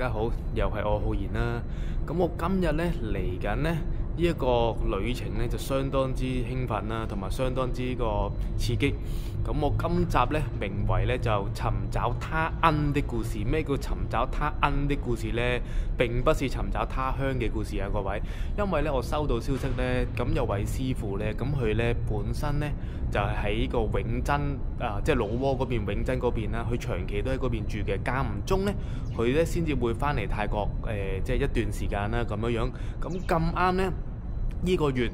家好，又係我浩然啦。咁我今日呢嚟緊呢一個旅程呢，就相當之興奮啦，同埋相當之個刺激。咁我今集呢名為呢就尋找他恩的故事。咩叫尋找他恩的故事呢？並不是尋找他鄉嘅故事啊，各位。因為呢我收到消息呢，咁有位師傅呢，咁佢呢本身呢就係喺個永珍即係老撾嗰邊，永珍嗰邊啦，佢長期都喺嗰邊住嘅，間唔中呢，佢呢先至會翻嚟泰國即係一段時間啦咁樣樣。咁啱呢，呢個月。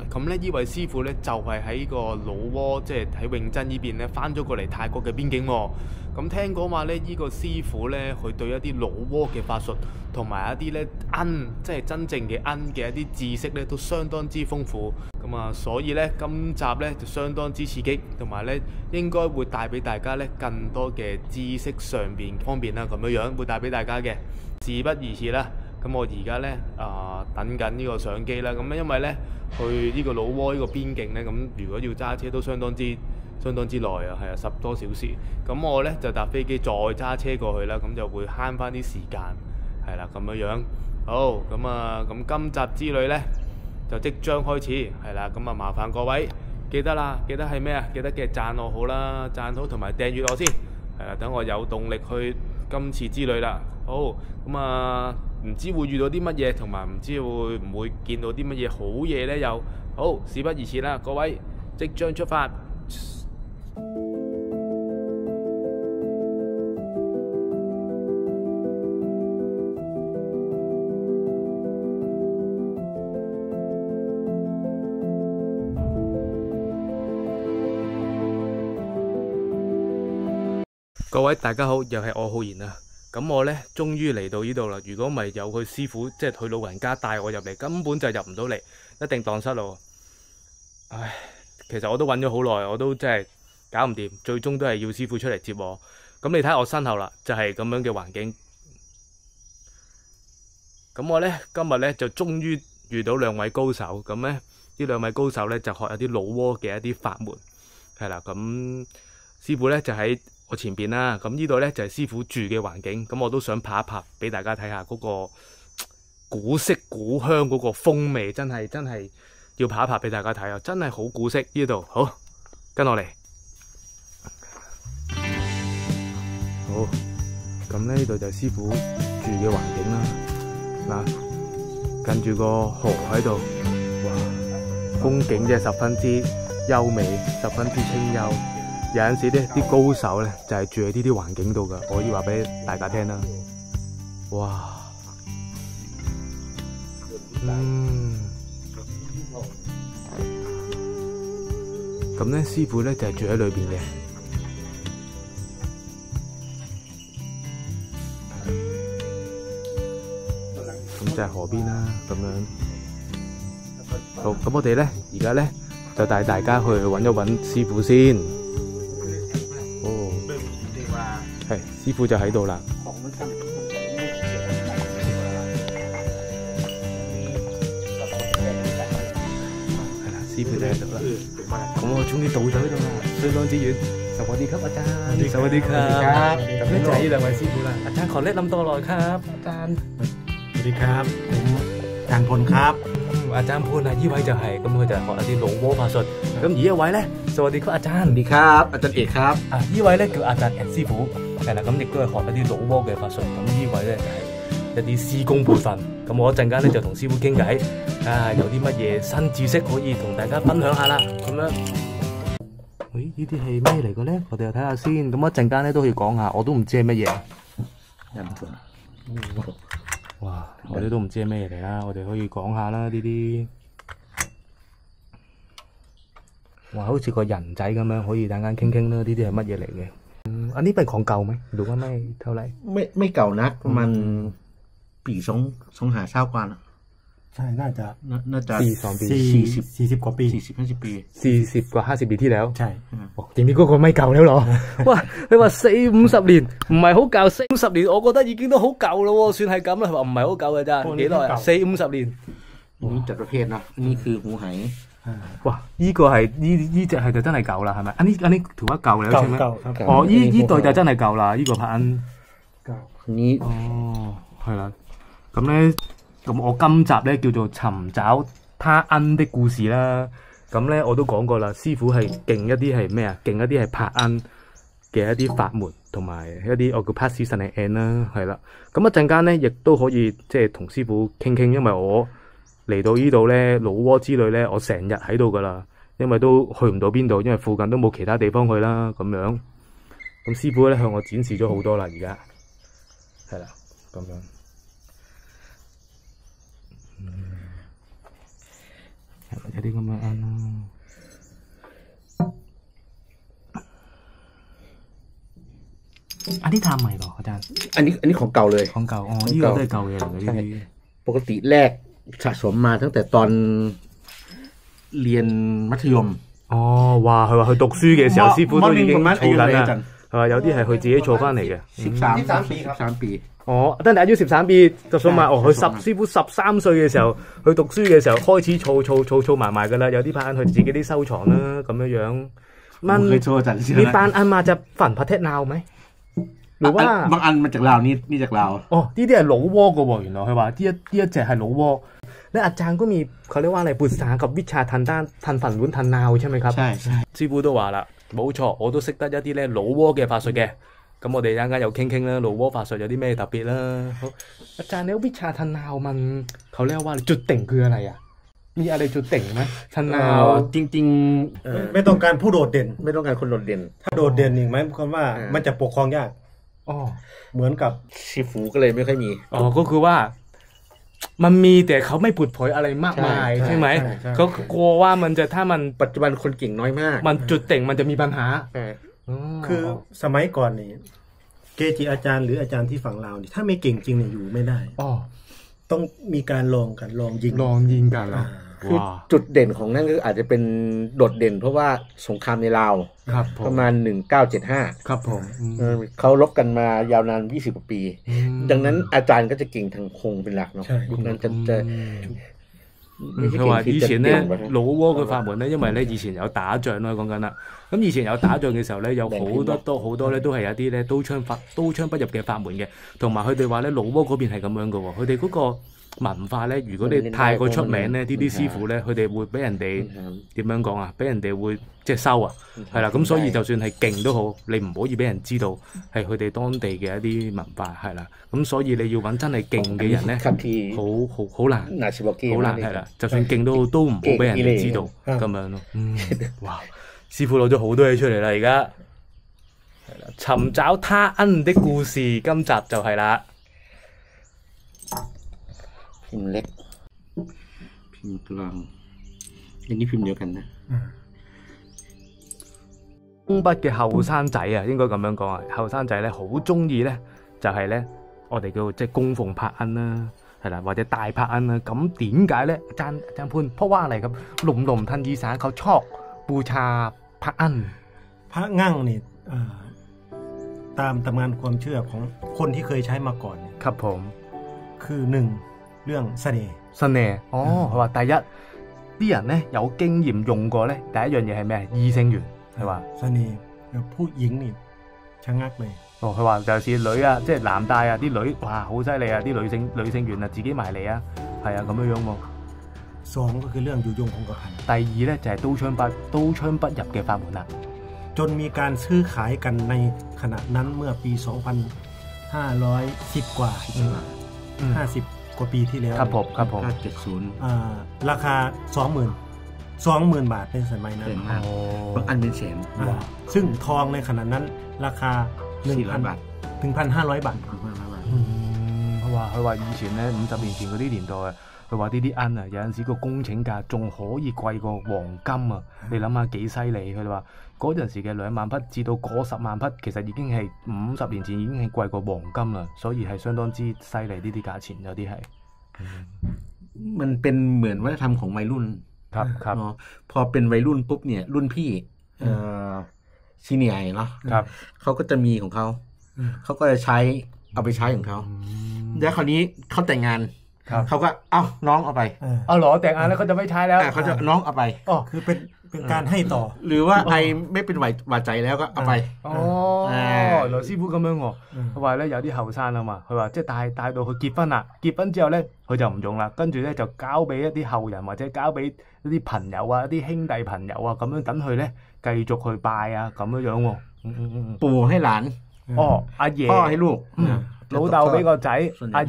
咁呢位師傅呢，就係喺個老撾，即係喺永珍呢邊呢，翻咗過嚟泰國嘅邊境喎。咁聽講話呢，呢個師傅呢，佢對一啲老撾嘅法術同埋一啲呢恩，即係真正嘅恩嘅一啲知識呢，都相當之豐富。咁啊，所以呢，今集呢就相當之刺激，同埋呢應該會帶俾大家呢更多嘅知識上邊方面啦，咁樣樣會帶俾大家嘅。事不宜遲啦，咁我而家呢，等緊呢個相機啦。咁因為呢，去呢個老撾呢個邊境呢，咁如果要揸車都相當之耐啊，係啊，10多小時。咁我呢，就搭飛機再揸車過去啦，咁就會慳翻啲時間，係啦，咁樣樣。好，咁今集之旅呢，就即將開始，係啦，咁麻煩各位記得啦，記得係咩啊？記得嘅讚我好啦，讚好同埋訂閱我先，係啦，等我有動力去今次之旅啦。好，唔知會遇到啲乜嘢，同埋唔知會唔會見到啲乜嘢好嘢呢？又好，事不宜遲啦，各位即將出發。各位大家好，又係我浩然啊！咁我呢，終於嚟到呢度啦。如果唔係有佢師傅，即係佢老人家帶我入嚟，根本就入唔到嚟，一定蕩失路。唉，其實我都揾咗好耐，我都真係搞唔掂，最終都係要師傅出嚟接我。咁你睇我身後啦，就係咁樣嘅環境。咁我呢，今日呢，就終於遇到兩位高手。咁呢兩位高手呢，就學有啲老撾嘅一啲法門，係啦。咁師傅呢，就喺我前邊啦，咁呢度呢就係師傅住嘅環境，咁我都想拍一拍俾大家睇下嗰個古色古香嗰個風味，真係要拍一拍俾大家睇啊！真係好古色呢度，好，跟我嚟。好，咁呢度就係師傅住嘅環境啦。嗱，近住個河喺度，哇，風景真係十分之優美，十分之清幽。有陣時呢啲高手呢，就係住喺呢啲環境度噶，我可以話俾大家聽啦。哇，咁呢師傅呢，就係住喺裏邊嘅。咁就係河邊啦，咁樣。好，咁我哋呢，而家呢，就帶大家去揾一揾師傅先。係，師傅就喺度啦。係啦，師傅就喺度啦。咁我終於到咗呢度啦，相當之遠。สวัสดีครับอาจารย์ สวัสดีครับ咁呢就係呢兩位師傅啦。อาจารย์ขอแนะนำตัวหน่อยครับอาจารย์สวัสดีครับผมอาจารย์พลครับอาจารย์พล呢位就係咁佢就學一啲老撾法術。咁而一位呢，สวัสดีครับอาจารย์ สวัสดีครับอาจารย์เอกครับ呢位呢叫阿澤師傅。係啦，咁亦都係學一啲老撾嘅法術。咁呢位咧就係一啲師公輩份。咁我一陣間咧就同師傅傾偈，有啲乜嘢新知識可以同大家分享下啦。咁樣，咦？呢啲係咩嚟嘅咧？我哋又睇下先。咁一陣間咧都可以講下，我都唔知係乜嘢。哇！我哋都唔知係咩嘢嚟啦，我哋可以講下啦呢啲。哇！好似個人仔咁樣，可以等間傾傾啦。呢啲係乜嘢嚟嘅？อันนี้เป็นของเก่าไหมหรือว่าไม่เท่าไหร่ไม่เก่านักประมาณปี25กว่านะใช่น่าจะ 40กว่าปี40-50 ปี40 กว่า 50 ปีที่แล้วใช่จริงๆ嗰個ไม่เก่าแล้วเหรอ哇你話40-50年唔係好舊40-50年我覺得已經都好舊咯喎算係咁啦係話唔係好舊嘅咋幾耐啊40-50年นี่จัดประเภทนะนี่คือหูไห哇！呢個係呢隻係就真係舊啦，係咪？呢條一舊嚟好似咩？哦，呢代就真係舊啦，呢個拍緊。舊。นี้哦，係啦，咁咧，咁我今集咧叫做尋找他恩的故事啦。咁咧我都講過啦，師傅係勁一啲係咩啊？勁一啲係拍恩嘅一啲法門，同埋一啲我叫 pass 神力 n 啦，係啦。咁一陣間咧，亦都可以即係同師傅傾傾，因為我嚟到呢度咧，老撾之旅咧，我成日喺度噶啦，因為都去唔到邊度，因為附近都冇其他地方去啦，咁樣。咁師傅咧向我展示咗好多啦，而家係啦，咁樣。有啲咁樣啱啦。อันนี้ทำใหม่เหรออาจารย์ อันนี้ของเก่าเลย ของเก่าอ๋อนี่ก็ได้เก่าเลยเหรอ ใช่ นี่ ปกติแรกสะสมมาตั้งแต่ตอนเรียนมัธยม哦哇佢話佢讀書嘅時候師傅都已經儲緊啦係嘛有啲係佢自己儲翻嚟嘅13ปี哦ตั้งแต่อายุ13ปี就數埋哦佢師傅13歲嘅時候佢讀書嘅時候開始儲埋㗎啦有啲班佢自己啲收藏啦咁樣มันมีปานอันมาจากฝั่งประเทศลาวไหมหรือว่าบางอันมาจากลาวนี่จากลาว哦呢啲係老撾㗎喎原來佢話呢一隻係老撾และอาจารย์ก็มีเขาเรียกว่าอะไรปรึกษากับวิชาทันฝั่งนู้นทันนาวใช่ไหมครับใช่師傅都話啦冇錯我都識得一啲咧老撾嘅法術嘅咁我哋陣間又傾啦老撾法術有啲咩特別啦好อาจารย์แล้ววิชาทันนาวมันเขาเรียกว่าจุดเด่นคืออะไรอ่ะมีอะไรจุดเด่นไหมทันนาวจริงๆไม่ต้องการผู้โดดเด่นไม่ต้องการคนโดดเด่นถ้าโดดเด่นอีกไหมความว่ามันจะปกครองยากเหมือนกับชีฟูก็เลยไม่ค่อยมีก็คือว่ามันมีแต่เขาไม่ผุดเผยอะไรมากมายใช่ไหมเขากลัวว่ามันจะถ้ามันปัจจุบันคนเก่งน้อยมากมันจุดเด่นมันจะมีปัญหาคือสมัยก่อนนี่เกจิอาจารย์หรืออาจารย์ที่ฝั่งลาวนี่ถ้าไม่เก่งจริงเนี่ยอยู่ไม่ได้ต้องมีการลองยิงกันแล้วคือจุดเด่นของนั่นก็อาจจะเป็นโดดเด่นเพราะว่าสงครามในลาวประมาณ1975ครับผมเขารบกันมายาวนาน20กว่าปีดังนั้นอาจารย์ก็จะเก่งทางคงเป็นหลักเนาะยุคนั้นจะ佢話以前咧老撾嘅法門咧，因為咧以前有打仗啦，講緊啦。咁以前有打仗嘅時候咧，有好多咧都係一啲咧刀槍不入嘅法門嘅，同埋佢哋話咧老撾嗰邊係咁樣嘅喎，佢哋嗰個文化咧，如果你太過出名咧，呢啲師傅咧，佢哋會俾人哋點樣講啊？俾人哋會即係收啊，係啦。咁所以就算係勁都好，你唔可以俾人知道係佢哋當地嘅一啲文化係啦。咁所以你要揾真係勁嘅人咧，好難係啦。就算勁都唔好俾人哋知道咁樣咯。哇！師傅攞咗好多嘢出嚟啦，而家係啦，尋找他恩的故事，今集就係啦。พิมพ์เล็กพิมพ์กลางอันนี้พิมพ์เดียวกันนะ東北嘅後生仔啊，應該咁樣講啊，後生仔咧好中意咧，就係咧我哋叫即係供奉柏恩啦，係啦，或者大柏恩啦。咁點解咧？อาจารย์พูดเพราะว่าอะไรครับหนุ่มๆทันอีสานเขาชอบบูชาพระอั้นพระงั่งนี่ตามตำนานความเชื่อของคนที่เคยใช้มาก่อนครับผมคือหนึ่งเรื่องเสน่ห์佢話第一啲人咧有經驗用過咧，第一樣嘢係咩？異性緣係話เสน่ห์ผู้หญิงนี่ชะงักเลย佢話尤其是女啊，即係男帶啊，啲女哇好犀利啊，啲女性緣啊自己埋嚟啊，係啊咁樣喎。สองก็คือเรื่องอยู่ยงคงกระพัน第二咧就係刀槍不入嘅法門啦，จนมีการซื้อขายกันในขณะนั้นเมื่อปี2510กว่า50กว่าปีที่แล้วครับผม570ราคา 20,000 บาทในสมัยนั้นบางอันเป็นแสนซึ่งทองในขณะนั้นราคา 1,000 บาทถึง 1,500 บาท佢話以前咧50年前嗰啲年代啊，佢話呢啲銀啊有陣時個工程價仲可以貴過黃金啊！你諗下幾犀利？佢哋話嗰陣時嘅2萬匹至到嗰10萬匹，其實已經係50年前已經係貴過黃金啦，所以係相當之犀利呢啲價錢有啲係。มันเป็นเหมือนวัฒนธรรมของวัยรุ่นครับพอเป็นวัยรุ่นปุ๊บเนี่ยรุ่นพี่ซีเนียร์เนาะเขาก็จะมีของเขาก็จะเอาไปใช้ของเขาแล้วคราวนี้เขาแต่งงาน เขาก็เอาน้องเอาไป เอาเหรอแต่งงานแล้วเขาจะไม่ใช้แล้วเขาจะน้องเอาไปคือเป็นการให้ต่อหรือว่าไอไม่เป็นหวาใจแล้วก็เอาไป羅師傅咁樣喎，佢話咧有啲後生啊嘛，佢話即係帶到佢結婚啦，結婚之後咧佢就唔用啦，跟住咧就交俾一啲後人或者交俾一啲朋友啊、一啲兄弟朋友啊咁樣等佢咧繼續去拜啊咁樣樣喎。ปู่ให้หลาน阿爺พ่อให้ลูก老豆俾個仔，阿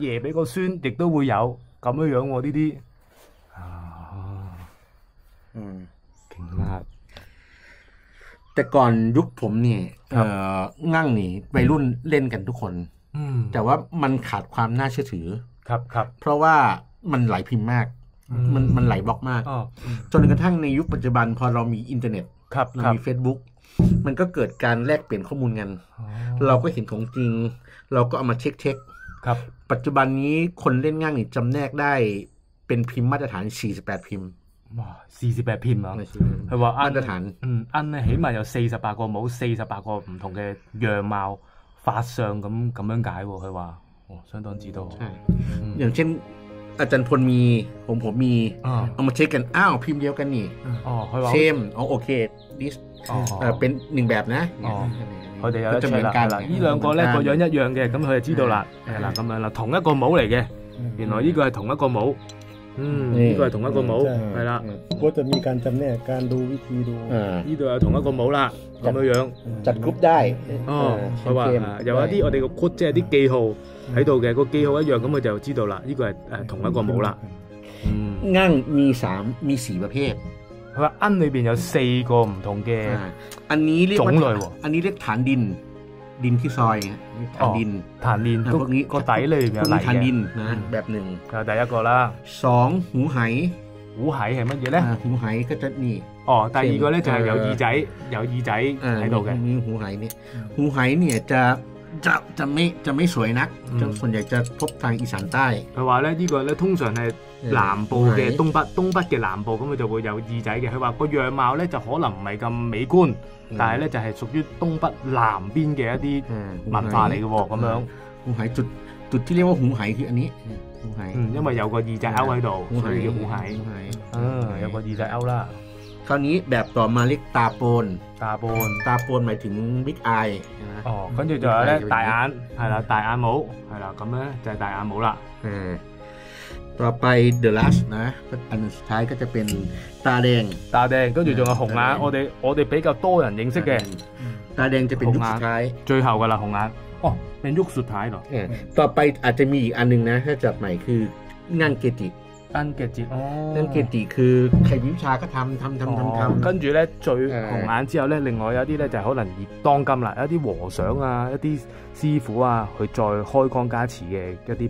爺俾個孫，亦都會有咁樣樣喎呢啲。เก่งมากแต่ก่อนยุคผมเนี่ยงั่งนี่วัยรุ่นเล่นกันทุกคนแต่ว่ามันขาดความน่าเชื่อถือครับเพราะว่ามันหลายพิมพ์มากมันหลายบล็อกมากจนกระทั่งในยุคปัจจุบันพอเรามีอินเทอร์เน็ตเรามี Facebook มันก็เกิดการแลกเปลี่ยนข้อมูลกันเราก็เห็นของจริงเราก็เอามาเช็คปัจจุบันนี้คนเล่นงั่งนี่จำแนกได้เป็นพิมพ์มาตรฐาน48พิมพ์48片啊！佢話奀咧起碼有48個帽，48個唔同嘅樣貌法相咁樣解喎。佢話相當之多。อย่างเช่นอาจารย์พลมีผมมีเอามาเช็คกันพิมพ์เดียวกันนี่เซมโอเคดิสเป็นหนึ่งแบบนะ佢哋有得 check 啦。呢兩個咧個樣一樣嘅，咁佢就知道啦。係啦，咁樣啦，同一個帽嚟嘅。原來呢個係同一個帽。呢個係同一個帽，係啦。ก็จะมีการจำแนกการดูวิธีดู呢度有同一個帽啦，咁樣樣จัดกรุ๊ปได้佢話有一啲我哋個 code 即係啲記號喺度嘅，個記號一樣，咁佢就知道啦。呢個係同一個帽啦。งั่งมี4ประเภท佢話奀裏邊有4個唔同嘅อันนี้เรียก種類喎。อันนี้เรียกฐานดินที่ซอยฐานดินพวกนี้個底裏邊有泥嘅ฐานดินนะแบบหนึ่ง第一個啦。2หูไห係乜嘢咧？หูไหก็จะนี่第二個咧就係有耳仔喺度嘅。มีหูไหเนี่ยหูไหเนี่ยจะไม่สวยนักส่วนใหญ่จะพบทางอีสานใต้佢話咧呢個咧通常係南部嘅東北嘅南部，咁佢就會有耳仔嘅。佢話個樣貌咧就可能唔係咁美觀，但係咧就係屬於東北南邊嘅一啲文化嚟嘅喎。咁樣หูไหจุดที่เรียกว่าหูไหคืออันนี้หูไห因為有個耳仔勾喺度，所以叫หูไห有個耳仔勾啦。คราวนี้แบบต่อมาเรียกตาโปนหมายถึงบิ๊กอาย跟住就有咧大眼係啦，大眼帽係啦，咁咧就係大眼帽啦。ต่อไป The Last นะอันสุดท้ายก็จะเป็นตาแดง跟住仲有紅眼，我哋比較多人認識嘅ตาแดงจะเป็นยุคสุดท้าย最後㗎啦紅眼เป็นยุคสุดท้ายเหรอต่อไปอาจจะมีอีกอันนึงนะถ้าจัดใหม่คืองั่งเกจิงั่งเกจิคือใครวิชาก็ทำ跟住咧最紅眼之後咧，另外有啲咧就係可能當今啦，有啲和尚啊，一啲師傅啊，佢再開光加持嘅一啲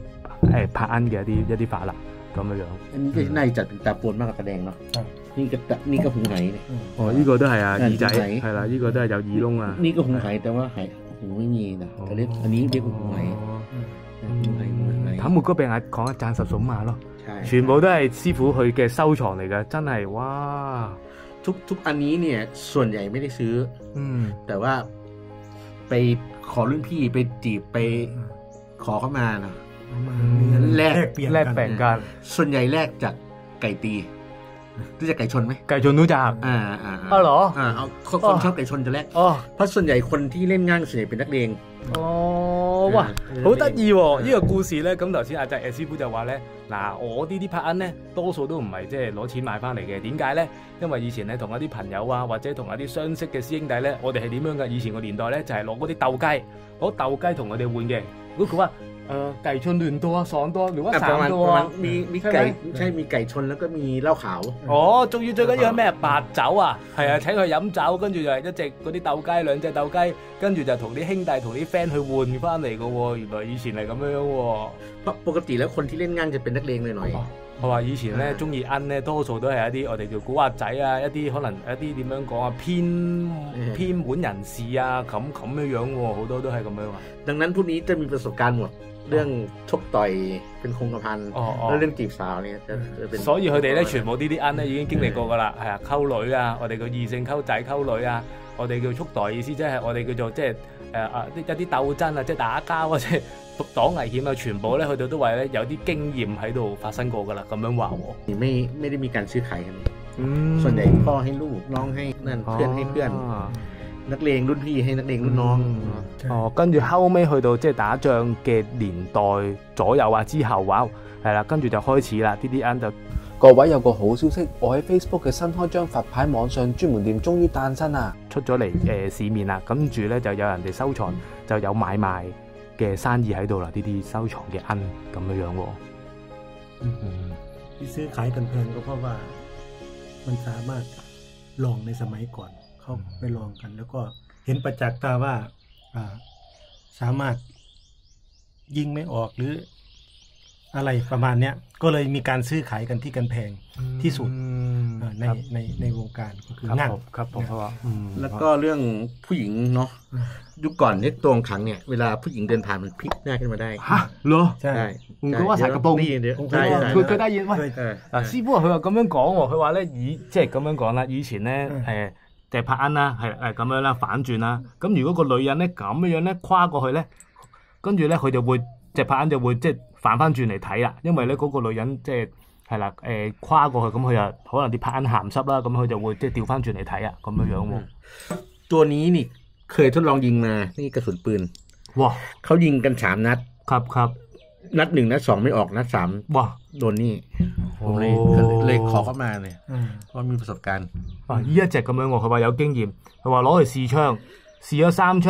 拍奀嘅一啲法啦，咁樣樣。อันนี้ก็น่าจะจัดเป็นตาโปนมากกว่าตาแดงเนาะนี่ก็หูไหเนี่ย呢個都係啊耳仔係啦，呢個都係有耳窿啊。นี่ก็หูไหแต่ว่าหูไม่มีนะแต่เรียกอันนี้เรียกหูไหถามหมดก็เป็น講一讚十數碼咯，全部都係師傅佢嘅收藏嚟嘅，真係哇！ทุกอันนี้เนี่ยส่วนใหญ่ไม่ได้ซื้อแต่ว่าไปขอรุ่นพี่ไปจีบไปขอเข้ามานะแลกแบ่งกันส่วนใหญ่แลกจากไก่ตีรู้จักไก่ชนไหมไก่ชนรู้จักเหรอคนชอบไก่ชนจะแลกเพราะส่วนใหญ่คนที่เล่นงั่งส่วนใหญ่เป็นนักเลง哇，好得意喎！呢個故事咧，咁頭先阿澤師傅就話咧，嗱，我呢啲拍奀咧，多數都唔係即係攞錢買翻嚟嘅。點解咧？因為以前咧同一啲朋友啊，或者同一啲相識嘅師兄弟咧，我哋係點樣㗎？以前個年代咧就係攞嗰啲鬥雞，攞鬥雞同佢哋換嘅。如果佢話ไก่ชน1ตัว2ตัวหรือว่า3ตัวมีไก่ใช่มีไก่ชนแล้วก็มีเหล้าขาว仲要最緊要係咩白酒啊係啊請佢飲酒跟住就係一隻嗰啲鬥雞2隻鬥雞跟住就同啲兄弟同啲 friend 去換翻嚟嘅喎原來以前係咁樣喎ปกติแล้วคนที่เล่นงั่งจะเป็นนักเลงหน่อย佢話以前咧中意奀咧多數都係一啲我哋叫古惑仔啊一啲可能一啲點樣講啊偏門人士啊咁樣喎好多都係咁樣啊ดังนั้นพวกนี้จะมีประสบการณ์หมดเรื่องชกต่อยเป็นคงกระพันแล้วเรื่องจีบสาวเนี่ยจะเป็น所以佢哋咧全部呢啲奀咧已經經歷過㗎啦係啊溝女啊我哋叫異性溝仔溝女啊我哋叫速代意思即係我哋叫做即係一啲鬥爭啊即係打交啊即係獨擋危險啊，全部咧佢哋都話咧有啲經驗喺度發生過噶啦，咁樣話喎。ไม่ได้มีการซื้อขายกันส่วนใหญ่พ่อให้ลูกน้องให้นั่นเพื่อนให้เพื่อนนักเลงรุ่นพี่ให้นักเลงรุ่นน้อง跟住後尾去到即係打仗嘅年代左右啊之後話係啦，跟住就開始啦，啲人就各位有個好消息，我喺 Facebook 嘅新開張佛牌網上專門店終於誕生啦，出咗嚟市面啦，跟住咧就有人哋收藏，就有買賣嘅生意喺度啦，呢啲收藏嘅鈞咁樣樣喎。ที่ซื้อขายกันแพงก็เพราะว่ามันสามารถลองในสมัยก่อนเขาไปลองกันแล้วก็เห็นประจักษ์ตาว่าสามารถยิงไม่ออกหรืออะไรประมาณเนี้ยก็เลยมีการซื้อขายกันที่กันแพงที่สุดในวงการก็คืองั่งครับผมแล้วก็เรื่องผู้หญิงเนาะยุคก่อนเนี่ยตัวขังเนี่ยเวลาผู้หญิงเดินผ่านมันพลิกหน้าขึ้นมาได้ฮะเหรอใช่佢話晒個報佢得意喂師傅佢話咁樣講喎，佢話咧即係咁樣講啦，以前咧就拍鈞啦，係咁樣啦，反轉啦，咁如果個女人咧咁樣咧跨過去咧，跟住咧佢就會隻拍鈞就會即係反翻轉嚟睇啦，因為咧嗰個女人即係係啦跨過去，咁佢又可能啲拍鈞鹹濕啦，咁佢就會即係調翻轉嚟睇啊，咁樣樣喎。ตัวนี้นี่เคยทดลองยิงมานี่กระสุนปืนว้าเขายิงกัน3 นัดครับนัด1นัด2ไม่ออกนัด3ว้าโดนนี่ผมเลยขอเข้ามาเลยเพราะมีประสบการณ์呢一隻咁樣喎，佢話有經驗，佢話攞去試槍，試咗3槍，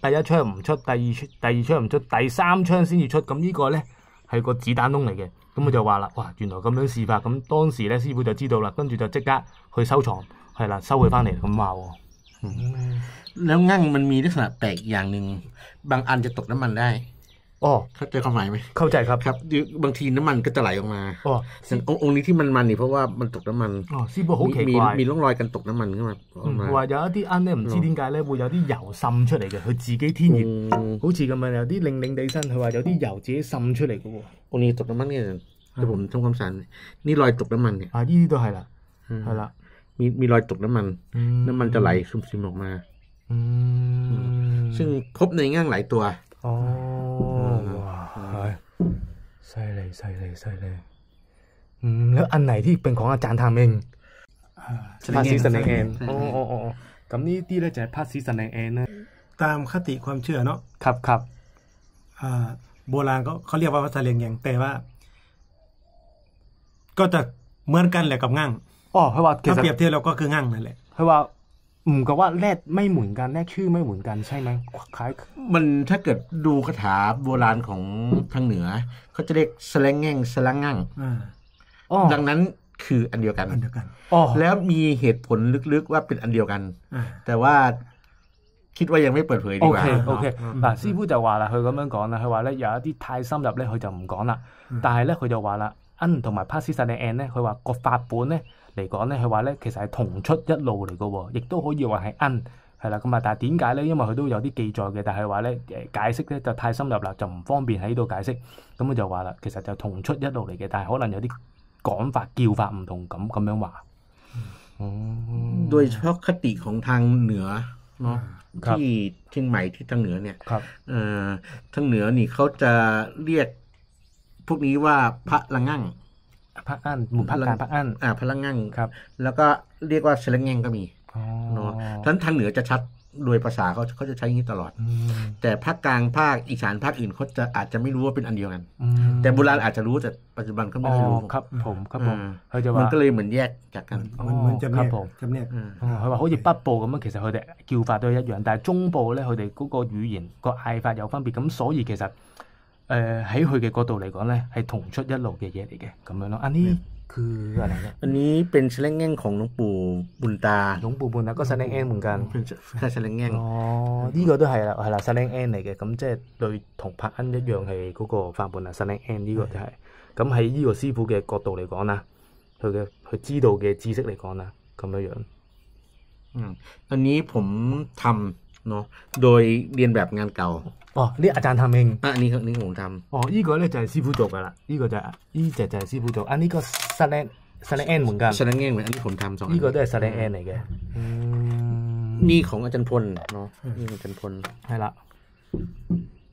第一槍唔出，第二槍唔出，第3槍先至出，咁呢個咧係個子彈窿嚟嘅，咁佢就話啦，哇，原來咁樣試法，咁當時咧師傅就知道啦，跟住就即刻去收藏，係啦，收佢翻嚟咁話喎。แล้วงั่งมันมีลักษณะแปลกอย่างหนึ่งบางอันจะตกน้ำมันได้เข้าใจความหมายไหมเข้าใจครับบางทีน้ำมันก็จะไหลออกมาองค์นี้ที่มันนี่เพราะว่ามันตกน้ำมัน師傅好奇怪มีร่องรอยกันตกน้ำมันขึ้นมา話有一啲鈞咧唔知點解咧會有啲油滲出嚟嘅，佢自己天然好似咁樣有啲擰地身，佢話有啲油自己滲出嚟嘅喎。องค์นี้ตกน้ำมันเนี่ยแต่ผมทำความสะอาดนี่รอยตกน้ำมันเนี่ย呢啲都係啦係啦มีรอยตกน้ำมันจะไหลซึมๆออกมาซึ่งพบในงั่งหลายตัว犀利แล้วอันไหนที่เป็นของอาจารย์ทำเองพระศรีสันแอน咁呢啲咧就係พระศรีสันแอนนะตามคติความเชื่อเนาะครับโบราณเขาเรียกว่าพระสเลงแยงแต่ว่าก็จะเหมือนกันแหละกับงั่ง佢話ถ้าเปรียบเทียบเราก็คืองั่งนั่นแหละ佢話唔覺ว่าแรดไม่เหมือนกันแรดชื่อไม่เหมือนกันใช่ไหมคล้ายมันถ้าเกิดดูคาถาโบราณของทางเหนือเขาจะเรียกสแลงแง่งสลังงั่งดังนั้นคืออันเดียวกันแล้วมีเหตุผลลึกๆว่าเป็นอันเดียวกันแต่ว่าคิดว่ายังไม่เปิดเผยดีกว่าโอเค嗱師傅就話啦，佢咁樣講啦，佢話咧有一啲太深入咧，佢就唔講啦，但係咧佢就話啦，鈞同埋พระศรีสันแอน咧，佢話個法本咧嚟講咧，佢話咧其實係同出一路嚟嘅喎，亦都可以話係鈞係啦咁啊。但係點解咧？因為佢都有啲記載嘅，但係話咧解釋咧就太深入啦，就唔方便喺呢度解釋。咁佢就話啦，其實就同出一路嚟嘅，但係可能有啲講法叫法唔同咁樣話。โดยเฉพาะคติของทางเหนือเนาะที่เชียงใหม่ที่ทางเหนือเนี่ยทางเหนือนี่เขาจะเรียกพวกนี้ว่าพระละงั่งพระอั้นหมู่พระการพระอั้นพระละงั่งครับแล้วก็เรียกว่าเสลงแง่งก็มีเนาะทางเหนือจะชัดโดยภาษาเขาจะใช้อย่างนี้ตลอดแต่ภาคกลางภาคอีสานภาคอื่นเขาจะอาจจะไม่รู้ว่าเป็นอันเดียวกันแต่โบราณอาจจะรู้แต่ปัจจุบันก็ไม่รู้ครับผมมันก็เลยเหมือนแยกจากกันมันจะเนี่ย佢話好似北部咁樣，其實佢哋叫法都係一樣，但係中部咧佢哋嗰個語言個嗌法有分別，咁所以其實喺佢嘅角度嚟講咧係同出一路嘅嘢嚟嘅咁樣咯。อันนี้คืออะไรเนี่ยอันนี้เป็นเสลงแง่งของหลวงปู่บุญตาก็เสลงแง่งเหมือนกัน係เสลงแง่ง呢個都係啦เสลงแง่ง嚟嘅，咁即係對同拍鈞一樣係嗰個法本啊，เสลงแง่ง呢個就係咁喺呢個師傅嘅角度嚟講啦，佢知道嘅知識嚟講啦咁樣樣。อันนี้ผมทำเนาะโดยเรียนแบบงานเก่า呢อาจารย์ทำเองอันนี้ผมทำ呢個咧就係師傅做噶啦，呢個就係呢隻就係師傅做呢個เสลงแอนเหมือนกันเสลงแง่งเหมือนอันนี้ผมทำ2呢個都係เสลงแอน嚟嘅นี่ของอาจารย์พลเนาะนี่อาจารย์พล係啦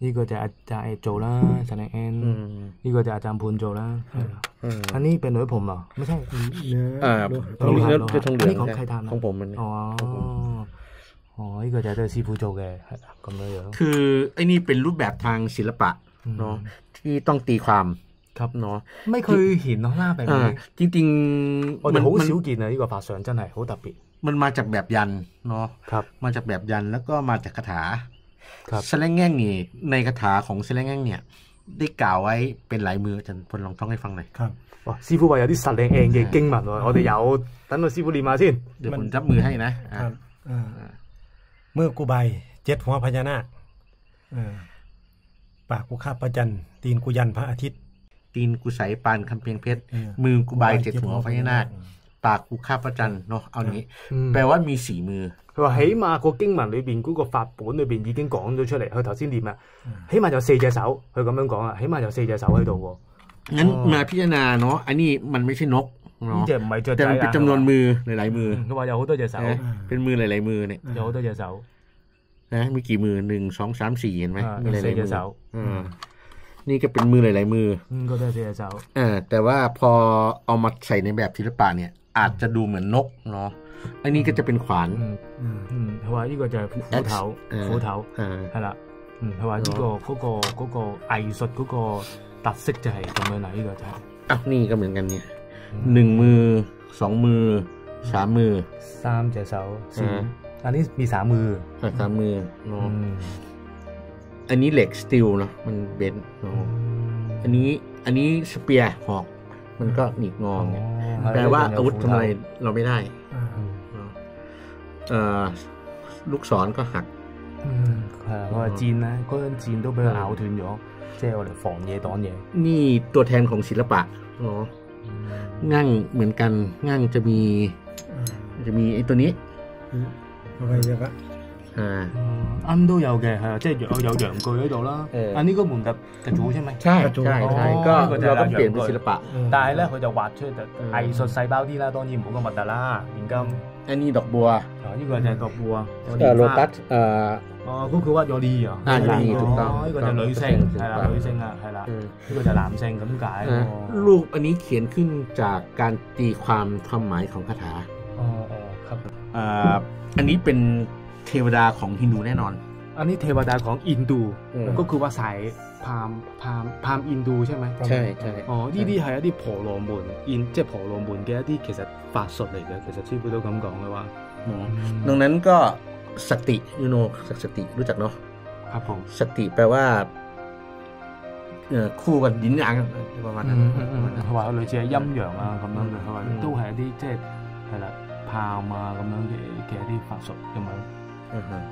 呢個就阿จารย์เอก做啦อาจารย์แอน呢個就อาจารย์พูน做啦อันนี้เป็นหน่วยผมเหรอไม่ใช่ตรงนี้เนื้อทองเหลือง นี่ของใครทำ ของผมมัน呢個就係都係師傅做嘅係啦咁樣樣คือไอ้นี่เป็นรูปแบบทางศิลปะเนาะที่ต้องตีความครับเนาะไม่เคยเห็นหน้าแบบนี้จริงๆมัน好少見啊呢個法相真係好特別มันมาจากแบบยันเนาะครับมาจากแบบยันแล้วก็มาจากคาถาสแลงแง่งนี่ในคาถาของสแลงแง่งเนี่ยได้กล่าวไว้เป็นหลายมืออาจารย์พลลองท่องให้ฟังหน่อยครับ師傅話有啲實領嘅經文喎我哋有等個師傅練下先เดี๋ยวผมจับมือให้นะครับมือกูใบ7หัวพญานาคปากกูคาบพระจันทร์ตีนกูยันพระอาทิตย์ตีนกูใสปานคำเพียงเพชรมือกูใบ7หัวพญานาคปากกูคาบพระจันทร์เนาะเอานี้แปลว่ามี4มือ佢話起碼個經文裏邊嗰個法本裏邊已經講咗出嚟佢頭先念啊起碼有4隻手佢咁樣講啊起碼有4隻手喺度喎งั้นมาพิจารณาเนาะอันนี้มันไม่ใช่นกเนาะแต่มันเป็นจำนวนมือหลายๆมือ佢話有好多隻手เป็นมือหลายๆมือเนี่ย有好多隻手นะมีกี่มือ1 2 3 4เห็นไหมมีหลายๆมือนี่ก็เป็นมือหลายๆมือก็ได้4隻手แต่ว่าพอเอามาใส่ในแบบศิลปะเนี่ยอาจจะดูเหมือนนกเนาะอันนี้ก็จะเป็นขวาน佢話呢個就係斧頭係啦佢話呢個嗰個藝術嗰個特色就係咁樣啦呢個就係นี่ก็เหมือนกันเนี่ย1มือ2มือ3มือ3隻手อันนี้มี3มือ3มือเนาะอันนี้เหล็กสตีลเนาะมันเบนเนาะอันนี้สเปียร์หอกมันก็หนีบงอไงแปลว่าอาวุธทำอะไรเราไม่ได้ลูกศรก็หัก佢話箭咧嗰根箭都俾佢咬斷咗即係我哋防嘢擋嘢นี่ตัวแทนของศิลปะเนาะงั่งเหมือนกันงั่งจะมีไอ้ตัวนี้อะไรเยอะ都有嘅係即係有陽具喺度啦อันนี้ก็เหมือนกับกระจูใช่ไหมใช่ก็เราต้องเปลี่ยนเป็นศิลปะ但係咧佢就畫出藝術細胞啲啦當然唔好咁核突啦現今อันนี้ดอกบัว呢個就係ดอกบัวโลตัส嗰個屈咗啲啊ถูกต้อง呢個就女性係啦女性啊係啦呢個就男性咁解รูปอันนี้เขียนขึ้นจากการตีความหมายของคาถาครับอันนี้เป็นเทวดาของฮินดูแน่นอนอันนี้เทวดาของอินดูก็คือว่าสายพราหมณ์อินดูใช่ไหมใช่呢啲係一啲婆羅門即係婆羅門嘅一啲其實法術嚟嘅其實師傅都咁講嘅話ดังนั้นก็สติสติรู้จักเนาะครับผมสติแปลว่าคู่กันยินหยางประมาณนั้น佢話類似係陰陽啊咁樣嘅佢話都係一啲即係係啦炮啊咁樣嘅一啲法術咁樣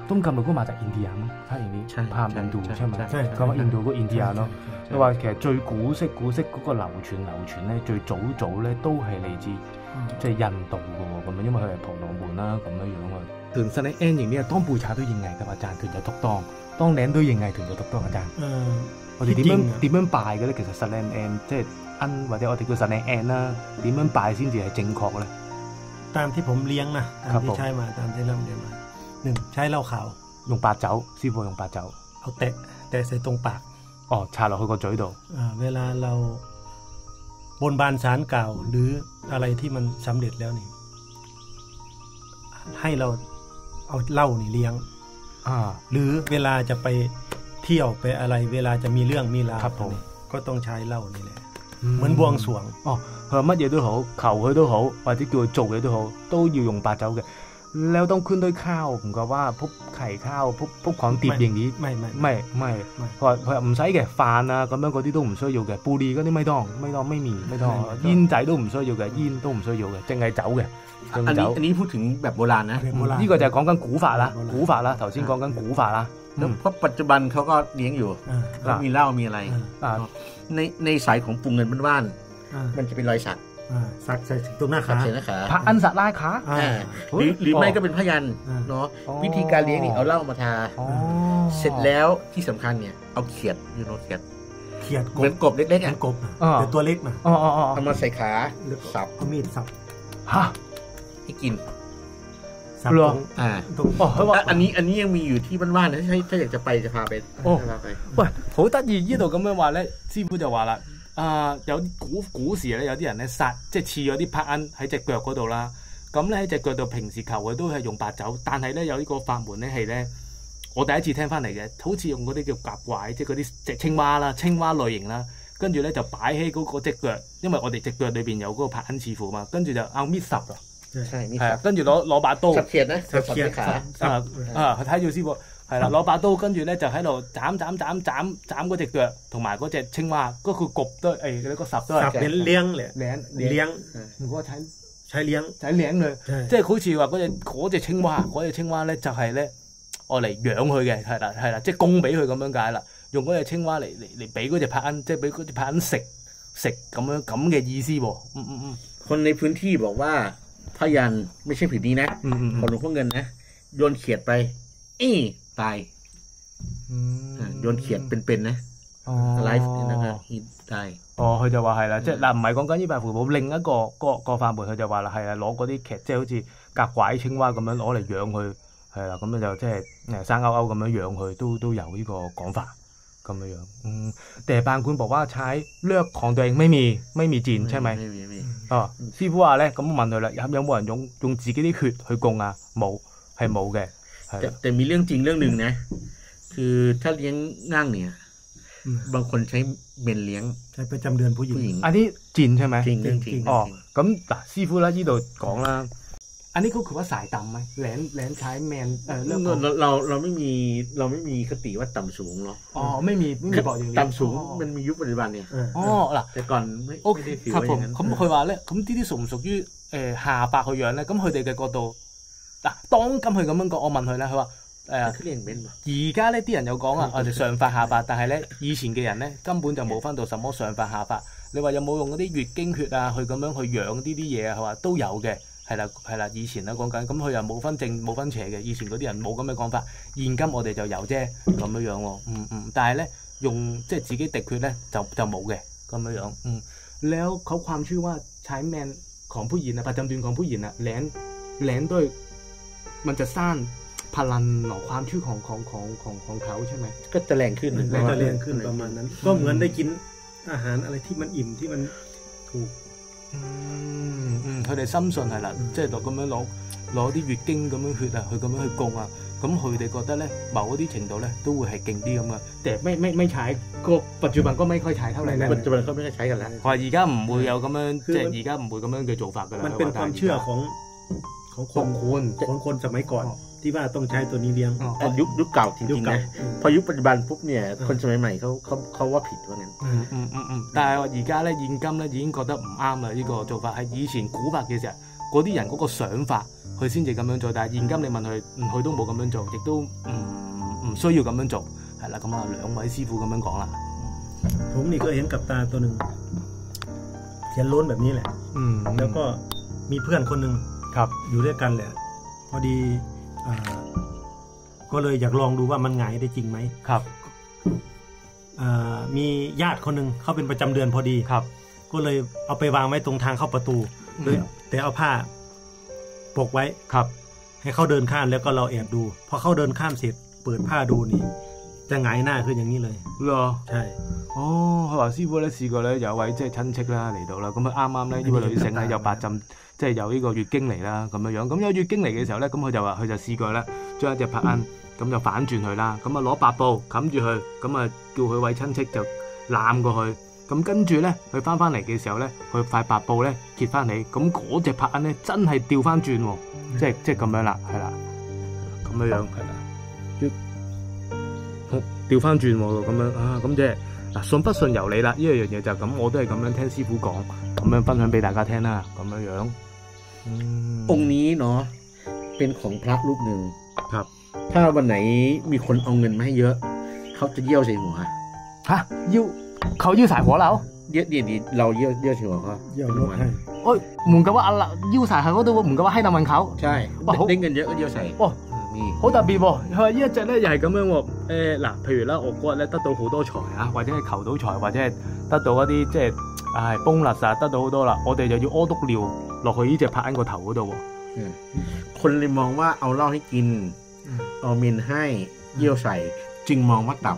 東撳路嗰馬就印第安咯，睇完啲炮印度出嘛，咁印度嗰印第安咯。佢話其實最古式嗰個流傳咧，最早咧都係嚟自即係印度嘅喎，咁樣因為佢係婆羅門啦咁樣樣啊。屯實咧 N 型呢，當背查都認藝嘅話，賺團就獨當，當領都認藝團就獨當嘅賺。我哋點樣拜嘅咧？其實實領 N 即係 N 或者我哋叫實領 N 啦，點樣拜先至係正確咧？ตามที่ผมเลี้ยงนะตามที่ใช้มาตามที่เริ่มเรียนมา1ใช้เหล้าขาว用白酒師傅用白酒เอาแตะใส่ตรงปาก插落去個嘴度เวลาเราบนบานศาลกล่าวหรืออะไรที่มันสำเร็จแล้วนี่ให้เราเอาเหล้านี่เลี้ยงหรือเวลาจะไปเที่ยวไปอะไรเวลาจะมีเรื่องมีราวก็ต้องใช้เหล้านี่แหละเหมือนบวงสรวง佢話乜嘢都好求佢都好或者叫佢做嘢都好都要用白酒嘅แล้วต้องขึ้นด้วยข้าวผมก็ว่าพวกไข่ข้าวพวกของดิบอย่างนี้ไม่佢唔使嘅飯啊咁樣嗰啲都唔需要嘅布利嗰啲ไม่ต้องไม่มี煙仔都唔需要嘅煙都唔需要嘅淨係酒嘅อันนี้พูดถึงแบบโบราณนะ呢個就係講緊古法啦頭先講緊古法啦เพราะปัจจุบันเขาก็เลี้ยงอยู่มีเหล้ามีอะไรในสายของปรุงเงินบ้านมันจะเป็นรอยสักสักใส่ตรงหน้าขาพระอันสักลายขาหรือไม่ก็เป็นพยัญเนาะวิธีการเลี้ยงนี่เอาเหล้ามาทาเสร็จแล้วที่สำคัญเนี่ยเอาเขียดเหมือนกบเล็กๆอ่ะกบแต่ตัวเล็กนะเอามาใส่ขาสับเอามีดสับให้กิน สับ เหรอ ตรง 哦佢話 อันนี้ยังมีอยู่ที่บ้านๆนะถ้าอยากจะไปจะพาไป 哦พาไป 喂，好得意呢度咁樣話咧，師傅就話啦，有啲古時咧，有啲人咧殺，即係刺咗啲柏恩喺隻腳嗰度啦。咁咧喺隻腳度平時求嘅都係用白酒，但係咧有呢個法門咧係咧，我第一次聽翻嚟嘅，好似用嗰啲叫甲拐，即係嗰啲隻青蛙啦，青蛙類型啦，跟住咧就擺喺嗰個隻腳，因為我哋隻腳裏邊有嗰個柏恩刺符嘛，跟住就搣實啊，ใช่มี 係啊，跟住攞把刀。 สับเขียดนะสับที่ขา 睇住師傅係啦，攞把刀跟住咧就喺度斬嗰隻腳同埋嗰隻青蛙，嗰個焗都嗰個十都係 สับเป็นเลี้ยงเลย 領 เลี้ยง 如果睇 ใช้เลี้ยง 睇領佢，即係好似話嗰隻青蛙咧就係咧我嚟養佢嘅，係啦，即係供俾佢咁樣解啦，用嗰隻青蛙嚟俾嗰隻柏恩，即係俾嗰隻柏恩食咁嘅意思喎。คนในพื้นที่บอกว่าพยันไม่ใช่ผิดนี้นะของหลวงพ่อเงินนะโยนเขียดไปตายโยนเขียดเป็นๆนะไลฟ์นะครับตาย佢就話係啦，即係嗱唔係講緊呢塊符寶，另一個法門佢就話啦，係啊攞嗰啲劇，即係好似甲拐青蛙咁樣攞嚟養佢，係啦，咁樣就即係生勾勾咁樣養佢，都有呢個講法咁樣。แต่บางคนบอกว่าใช้เลือกของตัวเองไม่มีจีนใช่ไหม師傅話咧，咁問佢啦，有冇人用自己啲血去供啊？冇，係冇嘅。แต่มีเรื่องจริงเรื่องหนึ่งนะคือถ้าเลี้ยงง่างเนี่ยบางคนใช้เมนเลี้ยง ใช้ประจำเดือนผู้หญิง อันนี้จีนใช่ไหม จริงเรื่องจริง 咁嗱，師傅啦呢度講啦，อันนี้ก็คือว่าสายต่ำไหมแหลนใช้แมนเรื่องของ เราไม่มีคติว่าต่ำสูงเนาะ ไม่มีบอกอย่างนี้ ต่ำสูงมันมียุคปัจจุบันเนี่ย 嗱， แต่ก่อนไม่ได้ถือ ครับ ว่า ผ อย่าม งนั้น 咁佢話咧，咁呢啲屬唔屬於下白去養咧？咁佢哋嘅角度嗱，當今佢咁樣講，我問佢咧，佢話佢เรียกเมน嘛而家呢啲人有講啊，我哋上法下法，但係咧以前嘅人咧根本就冇分到什麼上法下法。你話有冇用嗰啲月經血啊去咁樣去養呢啲嘢啊？佢話都有嘅。係啦，以前啦講緊，咁佢又冇分正冇分邪嘅，以前嗰啲人冇咁嘅講法，現今我哋就有啫咁樣喎，但係咧用即係自己滴血咧就冇嘅咁樣，แล้วเขาความเชื่อว่าใช้แมนของผู้หญิงนะประจำเดือนของผู้หญิงนะแหลนด้วยมันจะสร้างพลังหรอความเชื่อของเขาใช่ไหม ก็จะแรงขึ้น จะแรงขึ้นประมาณนั้น ก็เหมือนได้กินอาหารอะไรที่มันอิ่มที่มันถูก佢哋深信係啦，即係咁樣攞啲月經咁樣血啊，去咁樣去供啊，咁佢哋覺得咧某一啲程度咧都會係勁啲咁嘅，แต่ไม่ใช้個ปัจจุบันก็ไม่ค่อยใช้เท่าไหร่แล้ว。ปัจจุบันเขาไม่ได้ใช้กันแล้ว話而家唔會有咁樣，即係而家唔會咁樣嘅做法㗎啦。มันเป็นความเชื่อของคนสมัยก่อนที่ว่าต้องใช้ตัวนี้เลี้ยง ยุคเก่าจริงๆนะพอยุคปัจจุบันปุ๊บเนี่ยคนสมัยใหม่เขาว่าผิดว่างั้น但係而家咧現今咧已經覺得唔啱啦，呢個做法係以前古法嘅時候嗰啲人嗰個想法，佢先至咁樣做。但係現今你問佢都冇咁樣做，亦都唔需要咁樣做。係啦，咁啊兩位師傅咁樣講啦。ผมนี่ก็เห็นกับตาตัวหนึ่งเขียนโล้นแบบนี้แหละแล้วก็มีเพื่อนคนหนึ่งอยู่ด้วยกันแหละพอดีก็เลยอยากลองดูว่ามันหงายได้จริงไหมครับมีญาติคนหนึ่งเขาเป็นประจำเดือนพอดีครับก็เลยเอาไปวางไว้ตรงทางเข้าประตูเลยแต่เอาผ้าปกไว้ครับให้เขาเดินข้ามแล้วก็เราแอบดูพอเขาเดินข้ามเสร็จเปิดผ้าดูนี่จะหงายหน้าขึ้นอย่างนี้เลยเหรอใช่佢話師傅咧試過咧有位即係親戚啦嚟到啦，咁啊啱啱咧呢位女性咧有白浸，即係有呢個月經嚟啦咁樣樣，咁有月經嚟嘅時候咧，咁佢就話佢就試過咧將一隻柏恩咁就反轉佢啦，咁啊攞白布冚住佢，咁啊叫佢位親戚就攬過去，咁跟住咧佢翻嚟嘅時候咧，佢塊白布咧揭翻起，咁嗰隻柏恩咧真係掉翻轉喎，即係咁樣啦，係啦，咁樣樣係啦。調翻轉喎咁樣啊，咁即係嗱信不信由你啦，呢樣嘢就咁，我都係咁樣聽師傅講，咁樣分享俾大家聽啦，咁樣樣。องค์นี้เนาะเป็นของพระรูปหนึ่งครับถ้าวันไหนมีคนเอาเงินมาให้เยอะเขาจะเยี่ยวใส่หัวเขาเยี่ยวใส่หัวเราเยี่ยวเราเยี่ยวใส่หัวเขาเยี่ยวรถให้唔係話เยี่ยวใส่佢嗰度唔係話閪問佢ใช่ได้เงินเยอะก็เยี่ยวใส่好特別喎！佢話呢一隻咧又係咁樣喎。嗱，譬如啦，我嗰日咧得到好多財啊，或者係求到財，或者係得到一啲即係bonus啊，得到好多啦，我哋就要屙篤尿落去呢隻柏恩個頭嗰度喎。คนเลยมองว่าเอาเหล้าให้กินเอาเมนให้เยี่ยวใส่จึงมองว่าต่ำ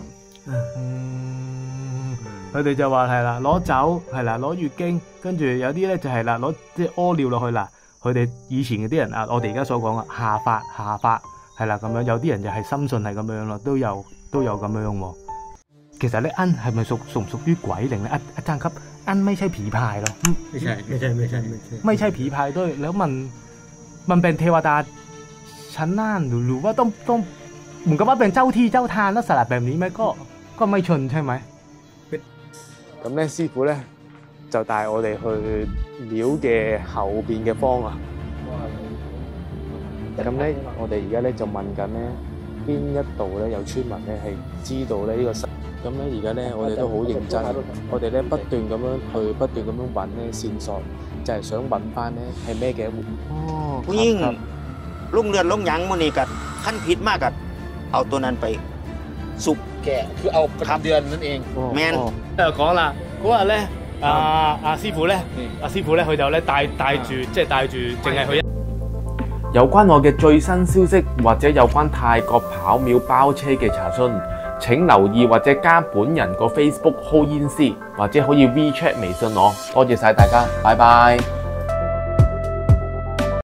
佢哋就話係啦，攞酒係啦，攞月經，跟住有啲咧就係啦，攞即係屙尿落去啦。佢哋以前嗰啲人啊，我哋而家所講嘅下法係啦咁樣，有啲人就係深信係咁樣咯，都有咁樣喎。其實咧，恩係咪屬唔屬於鬼靈咧？อาจารย์ครับ恩ไม่ใช่ผีพายหรอไม่ใช่ไม่ใช่ผีพายด้วยแล้วมันเป็นเทวดาชั้นน่านหรือว่าต้องเหมือนกับว่าเป็นเจ้าที่เจ้าทางลักษณะแบบนี้ไหมก็ไม่ชนใช่ไหม咁咧，師傅咧就帶我哋去廟嘅後邊嘅方啊。咁咧，我哋而家咧就問緊咧邊一度咧有村民咧係知道咧呢個神。咁咧而家咧我哋都好認真，我哋咧不斷咁樣揾咧線索，就係想揾翻咧係咩嘅一回。ผู้ยิ่งลุ่งเรือนลุ่งยังมื้อนี้ก็ขั้นผิดมากก็เอาตัวนั้นไปสุกแก่คือเอาประจำเดือนนั่นเองแมน就講啦，嗰日咧阿師傅咧，佢就咧帶住即係帶住淨係佢一。有關我嘅最新消息或者有關泰國跑廟包車嘅查詢，請留意或者加本人個 Facebook 浩煙師，或者可以 WeChat 微信我。多謝晒大家，拜拜。